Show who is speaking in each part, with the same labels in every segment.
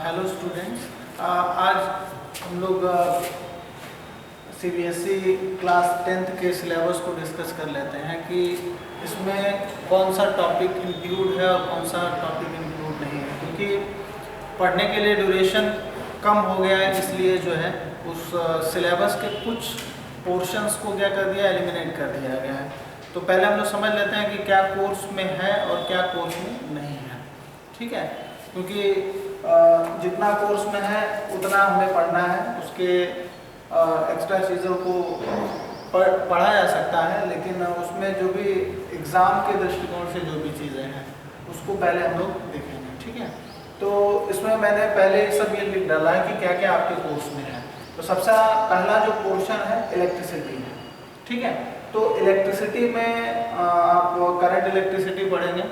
Speaker 1: Hello students, आज हम लोग सीबीएसई क्लास 10th के सिलेबस को डिस्कस कर लेते हैं कि इसमें कौन सा टॉपिक इंक्लूड है और कौन सा टॉपिक इंक्लूड नहीं है, क्योंकि पढ़ने के लिए ड्यूरेशन कम हो गया है। इसलिए जो है उस सिलेबस के कुछ पोर्शंस को क्या कर दिया, एलिमिनेट कर दिया गया है। तो पहले हम लोग समझ लेते हैं कि क्या कोर्स में है और क्या कोर्स में नहीं है। ठीक है, क्योंकि जितना कोर्स में है उतना हमें पढ़ना है, उसके एक्स्ट्रा चीज़ों को पढ़ा जा सकता है, लेकिन उसमें जो भी एग्ज़ाम के दृष्टिकोण से जो भी चीज़ें हैं उसको पहले हम लोग देखेंगे। ठीक है, तो इसमें मैंने पहले सब ये लिख डाला है कि क्या क्या आपके कोर्स में है। तो सबसे पहला जो पोर्शन है इलेक्ट्रिसिटी है। ठीक है, तो इलेक्ट्रिसिटी में आप करंट इलेक्ट्रिसिटी पढ़ेंगे,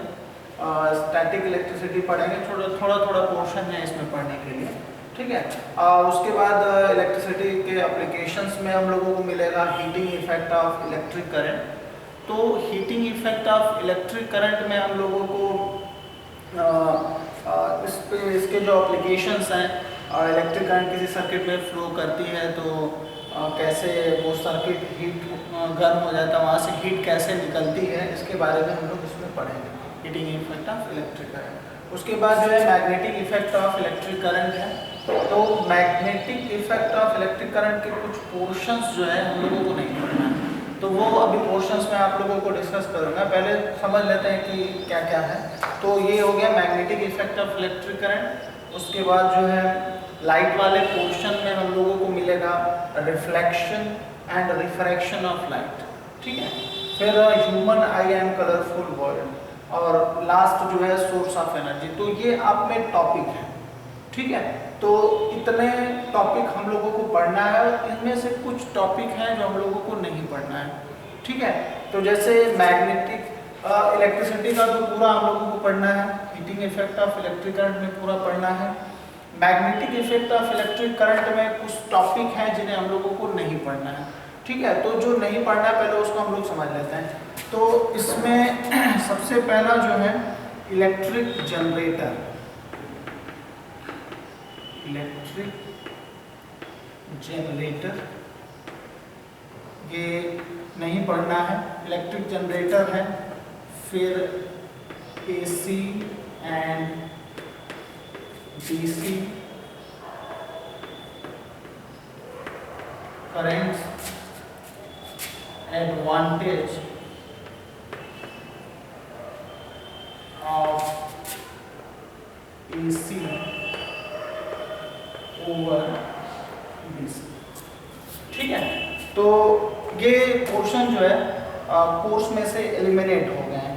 Speaker 1: स्टैटिक इलेक्ट्रिसिटी पढ़ेंगे, थोड़ा थोड़ा पोर्शन है इसमें पढ़ने के लिए। ठीक है, उसके बाद इलेक्ट्रिसिटी के एप्लीकेशंस में हम लोगों को मिलेगा heating effect of electric current. तो heating effect of electric current में हम लोगों को इसके जो एप्लीकेशंस हैं, इलेक्ट्रिक करंट किसी सर्किट में फ्लो करती है तो कैसे वो सर्किट हीट गर्म हो जाता है, वहाँ से हीट कैसे निकलती है, इसके बारे में हम लोग इसमें पढ़ेंगे, heating effect of electric current. उसके बाद जो है magnetic effect of electric current है। तो magnetic effect of electric current के कुछ पोर्शंस जो है हम लोगों को नहीं पढ़ना है, तो वो अभी पोर्शंस में आप लोगों को डिस्कस करूँगा। पहले समझ लेते हैं कि क्या क्या है। तो ये हो गया magnetic effect of electric current. उसके बाद जो है लाइट वाले पोर्शन में हम लोगों को मिलेगा reflection and refraction of light. ठीक है, फिर human I and colourful world, और लास्ट जो है सोर्स ऑफ एनर्जी। तो ये आप में टॉपिक है। ठीक है, तो इतने टॉपिक हम लोगों को पढ़ना है और इनमें से कुछ टॉपिक हैं जो हम लोगों को नहीं पढ़ना है। ठीक है, तो जैसे मैग्नेटिक इलेक्ट्रिसिटी का तो पूरा हम लोगों को पढ़ना है, heating effect of electric current में पूरा पढ़ना है। Magnetic effect of electric current में कुछ टॉपिक हैं जिन्हें हम लोगों को नहीं पढ़ना है। ठीक है, तो जो नहीं पढ़ना है पहले उसको हम लोग समझ लेते हैं। तो इसमें सबसे पहला जो है इलेक्ट्रिक जनरेटर, इलेक्ट्रिक जनरेटर ये नहीं पढ़ना है। इलेक्ट्रिक जनरेटर है, फिर AC and DC currents, advantage of AC over DC. ठीक है, तो ये पोर्शन जो है कोर्स में से एलिमिनेट हो गए हैं।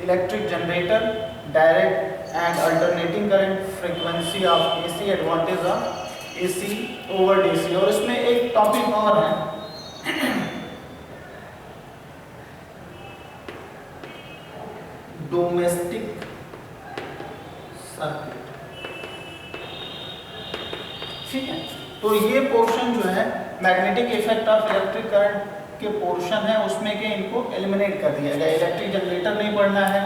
Speaker 1: Electric generator, direct and alternating current, frequency of AC, advantage of AC over DC. और इसमें एक टॉपिक और है डोमेस्टिक सर्किट। ठीक है, तो ये पोर्शन जो है magnetic effect of electric current के पोर्शन है, उसमें के इनको एलिमिनेट कर दिया गया। इलेक्ट्रिक जनरेटर नहीं पढ़ना है,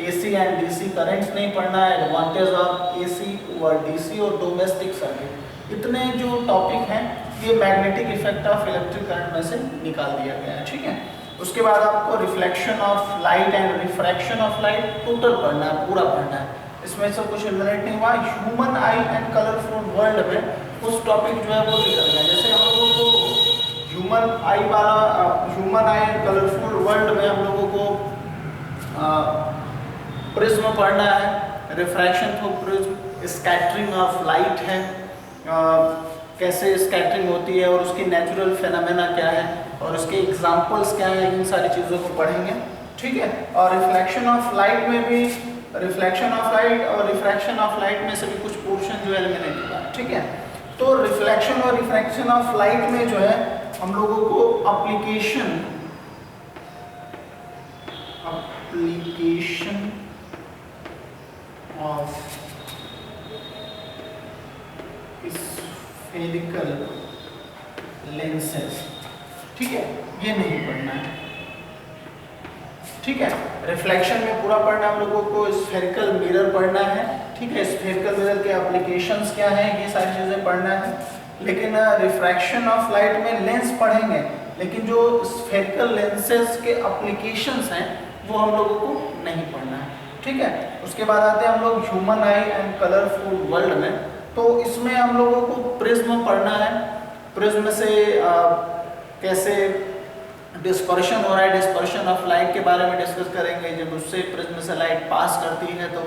Speaker 1: एसी एंड डीसी करंट्स नहीं पढ़ना है, advantage of AC over DC और डोमेस्टिक सर्किट, इतने जो टॉपिक हैं ये magnetic effect of electric current में से निकाल दिया गया है। ठीक है, उसके बाद आपको reflection of light and refraction of light total पढ़ना है, पूरा पढ़ना है, इसमें से कुछ एलिमिनेट नहीं हुआ। Human I and colourful world में कुछ टॉपिक जो है वो निकल गया। जैसे हम लोगों को ह्यूमन आई वाला, human I and colourful world में हम लोगों को प्रिज्म पढ़ना है, refraction through prism, scattering of light है, कैसे स्कैटरिंग होती है और उसकी नेचुरल फेनोमेना क्या है और उसके एग्जांपल्स क्या हैं, इन सारी चीज़ों को पढ़ेंगे। ठीक है, और रिफ्लेक्शन ऑफ लाइट में भी, रिफ्लेक्शन ऑफ लाइट और रिफ्रैक्शन ऑफ लाइट में से भी कुछ पोर्शन जो एलिमिनेट हुआ। ठीक है, तो रिफ्लेक्शन और रिफ्रैक्शन ऑफ लाइट में जो है हम लोगों को एप्लीकेशन ऑफ स्फेरिकल लेंसेज, ठीक है, ये नहीं पढ़ना है। ठीक है, रिफ्लेक्शन में पूरा पढ़ना हम लोगों को स्फेरिकल मिरर पढ़ना है। ठीक है, स्फेरिकल मिरर के एप्लीकेशंस क्या हैं, ये सारी चीज़ें पढ़ना है। लेकिन रिफ्रैक्शन ऑफ लाइट में लेंस पढ़ेंगे, लेकिन जो स्फेरिकल लेंसेज के एप्लीकेशंस हैं वो हम लोगों को नहीं पढ़ना है, ठीक है। उसके बाद आते हैं हम लोग human I and colourful world में। तो इसमें हम लोगों को प्रिज्म पढ़ना है। प्रिज्म से कैसे डिस्पर्शन हो रहा है, डिस्पर्शन ऑफ लाइट के बारे में डिस्कस करेंगे। जब उससे प्रिज्म से लाइट पास करती है तो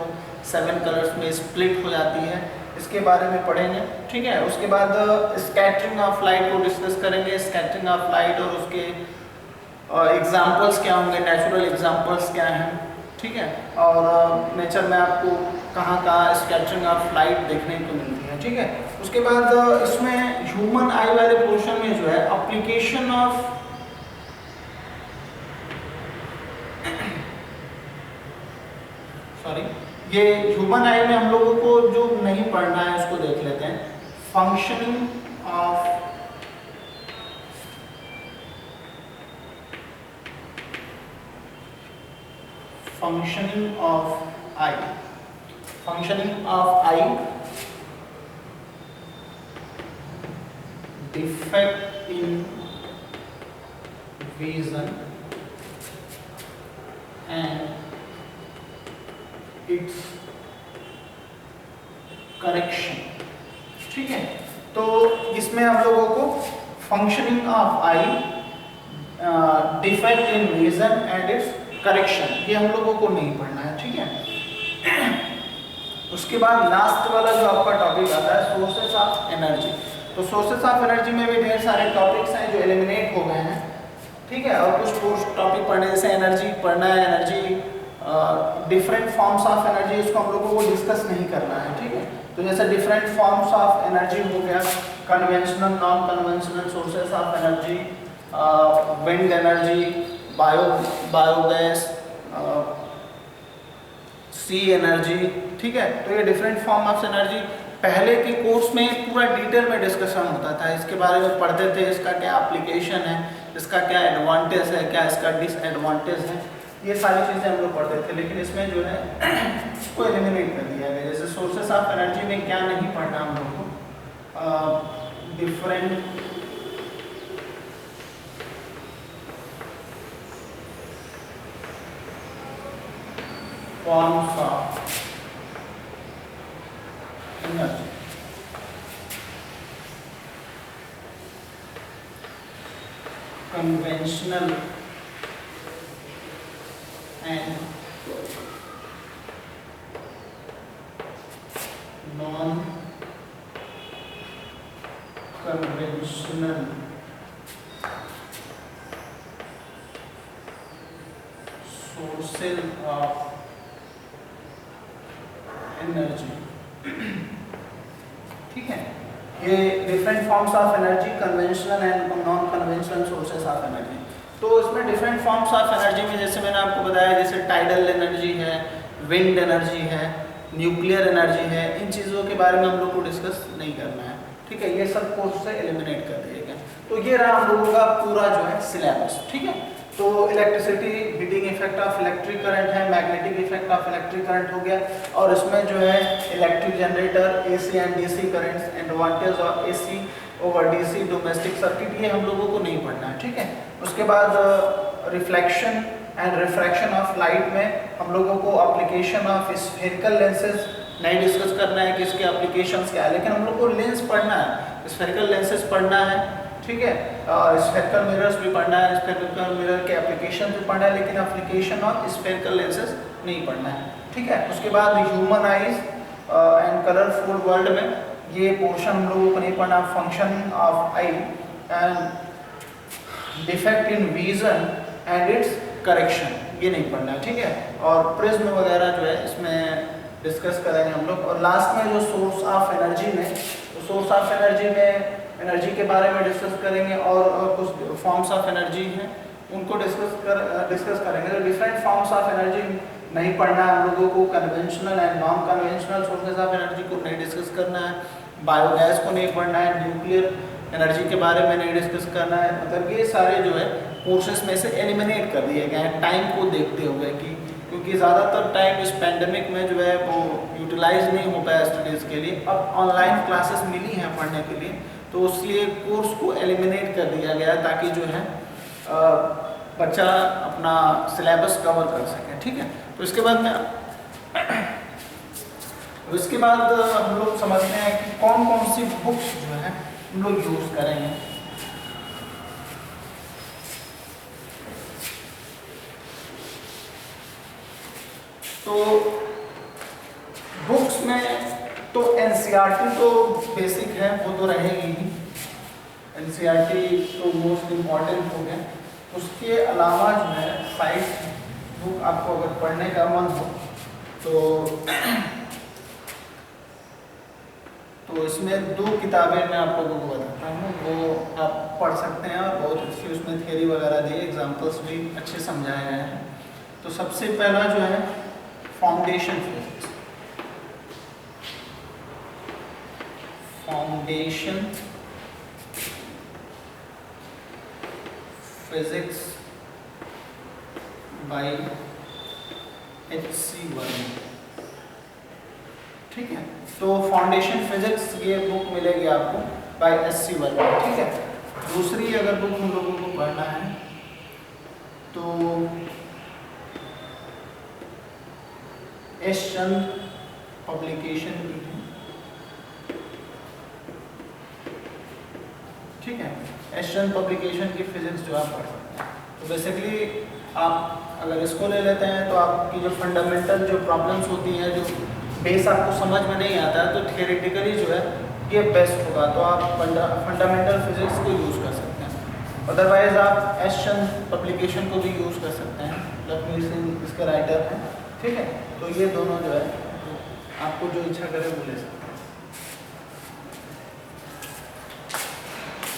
Speaker 1: 7 कलर्स में स्प्लिट हो जाती है, इसके बारे में पढ़ेंगे, ठीक है। उसके बाद स्कैटरिंग ऑफ लाइट को डिस्कस करेंगे। स्कैटरिंग ऑफ लाइट और उसके एग्जाम्पल्स क्या होंगे, नेचुरल एग्जाम्पल्स क्या हैं, ठीक है। और नेचर में आपको कहाँ कहाँ स्कैटरिंग ऑफ लाइट देखने को मिलती है, ठीक है। उसके बाद इसमें ह्यूमन आई वाले पोर्शन में जो है एप्लीकेशन ऑफ ये ह्यूमन आई में हम लोगों को जो नहीं पढ़ना है उसको देख लेते हैं। Functioning of I, functioning of I, defect in vision and it's correction, ठीक है। तो इसमें हम लोगों को functioning of I, defect in vision and it's correction, ये हम लोगों को नहीं पढ़ना है, ठीक है। उसके बाद लास्ट वाला जो आपका टॉपिक आता है सोर्सेस ऑफ एनर्जी। तो सोर्सेस ऑफ एनर्जी में भी ढेर सारे टॉपिक्स हैं जो एलिमिनेट हो गए हैं, ठीक है। और कुछ टॉपिक पढ़ने जैसे एनर्जी पढ़ना है, energy different forms of energy, इसको हम लोगों को डिस्कस नहीं करना है, ठीक है। तो जैसे डिफरेंट फॉर्म्स ऑफ एनर्जी हो गया, conventional, non conventional sources of energy, wind energy, biogas, sea energy, ठीक है। तो ये डिफरेंट फॉर्म ऑफ एनर्जी पहले के कोर्स में पूरा डिटेल में डिस्कशन होता था, इसके बारे में पढ़ते थे, इसका क्या एप्लीकेशन है, इसका क्या एडवांटेज है, क्या इसका डिसएडवांटेज है, ये सारी चीज़ें हम लोग पढ़ते थे। लेकिन इसमें जो है इसको एलिमिनेट कर दिया गया। जैसे सोर्सेस ऑफ एनर्जी में क्या नहीं पढ़ना हम लोग को, different forms of energy, conventional and non-conventional sources of energy, ठीक है। ये different forms of energy, conventional and non conventional sources of energy. तो इसमें डिफरेंट फॉर्म्स ऑफ एनर्जी में जैसे मैंने आपको बताया, जैसे टाइडल एनर्जी है, विंड एनर्जी है, न्यूक्लियर एनर्जी है, इन चीज़ों के बारे में हम लोग को डिस्कस नहीं करना है, ठीक है। ये सब कोर्स से एलिमिनेट कर दिए गए। तो ये रहा हम लोगों का पूरा जो है सिलेबस, ठीक है। तो electricity, heating effect of electric current है, magnetic effect of electric current हो गया, और इसमें जो है electric generator, AC and DC currents, advantage of AC over DC, domestic circuit, ये हम लोगों को नहीं पढ़ना है, ठीक है। उसके बाद reflection and refraction of light में हम लोगों को एप्लीकेशन ऑफ स्फेरिकल लेंसेज नहीं डिस्कस करना है कि इसके एप्लीकेशंस क्या है, लेकिन हम लोग को लेंस पढ़ना है, स्फेरिकल लेंसेज पढ़ना है, ठीक है। स्फेरिकल मिरर्स भी पढ़ना है, स्फेरिकल मिरर के एप्लीकेशन भी पढ़ना है, लेकिन एप्लीकेशन ऑफ स्फेरिकल लेंसेज नहीं पढ़ना है, ठीक है। उसके बाद human eyes and colourful world में ये पोर्शन हम लोगों को नहीं पढ़ना। Function of I and defect in vision and it's correction, ये नहीं पढ़ना है, ठीक है। और प्रिज्म वगैरह जो है इसमें डिस्कस करेंगे हम लोग। और लास्ट में जो सोर्स ऑफ एनर्जी में, तो सोर्स ऑफ एनर्जी में एनर्जी के बारे में डिस्कस करेंगे, और कुछ फॉर्म्स ऑफ एनर्जी हैं उनको डिस्कस करेंगे। तो डिफरेंट फॉर्म्स ऑफ एनर्जी नहीं पढ़ना है हम लोगों को, conventional and non conventional sources of energy को नहीं डिस्कस करना है, बायोगैस को नहीं पढ़ना है, न्यूक्लियर एनर्जी के बारे में नहीं डिस्कस करना है। मतलब ये सारे जो है कोर्सेज में से एलिमिनेट कर दिए गए हैं टाइम को देखते हुए, कि क्योंकि ज़्यादातर टाइम इस पैंडेमिक में जो है वो यूटिलाइज नहीं हो पाया स्टडीज़ के लिए, अब ऑनलाइन क्लासेस मिली हैं पढ़ने के लिए, तो इसलिए कोर्स को एलिमिनेट कर दिया गया ताकि जो है बच्चा अपना सिलेबस कवर कर सके। ठीक है, तो इसके बाद में उसके बाद हम लोग समझते हैं कि कौन कौन सी बुक्स जो है हम लोग यूज़ करेंगे। तो बुक्स में तो एनसीईआरटी तो बेसिक है, वो तो रहेगी ही, एनसीईआरटी तो मोस्ट इम्पॉर्टेंट हो गया। उसके अलावा जो है साइंस बुक आपको अगर पढ़ने का मन हो तो इसमें 2 किताबें मैं आप लोगों को बताता हूँ, वो आप पढ़ सकते हैं और बहुत अच्छी उसमें थ्योरी वगैरह दी, एग्जांपल्स भी अच्छे समझाए गए हैं। तो सबसे पहला जो है foundation physics, foundation physics bye H.C. Verma. ठीक है, तो फाउंडेशन फिजिक्स ये बुक मिलेगी आपको बाय H.C. वर्मा। ठीक है, दूसरी अगर बुक हम लोगों को पढ़ना है तो एस चंद पब्लिकेशन की है। ठीक है, एस चंद पब्लिकेशन की फिजिक्स जो आप पढ़ सकते हैं। तो बेसिकली आप अगर इसको ले लेते हैं तो आपकी जो फंडामेंटल जो प्रॉब्लम्स होती हैं, जो बेस आपको समझ में नहीं आता है, तो थियोरेटिकली जो है ये बेस्ट होगा, तो आप फंडामेंटल फिजिक्स को यूज़ कर सकते हैं। अदरवाइज आप एस चंद पब्लिकेशन को भी यूज़ कर सकते हैं, लखमीर सिंह इसके राइटर हैं। ठीक है, तो ये दोनों जो है आपको जो इच्छा करे वो ले सकते हैं।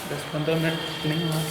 Speaker 2: 10-15 मिनट नहीं हुआ।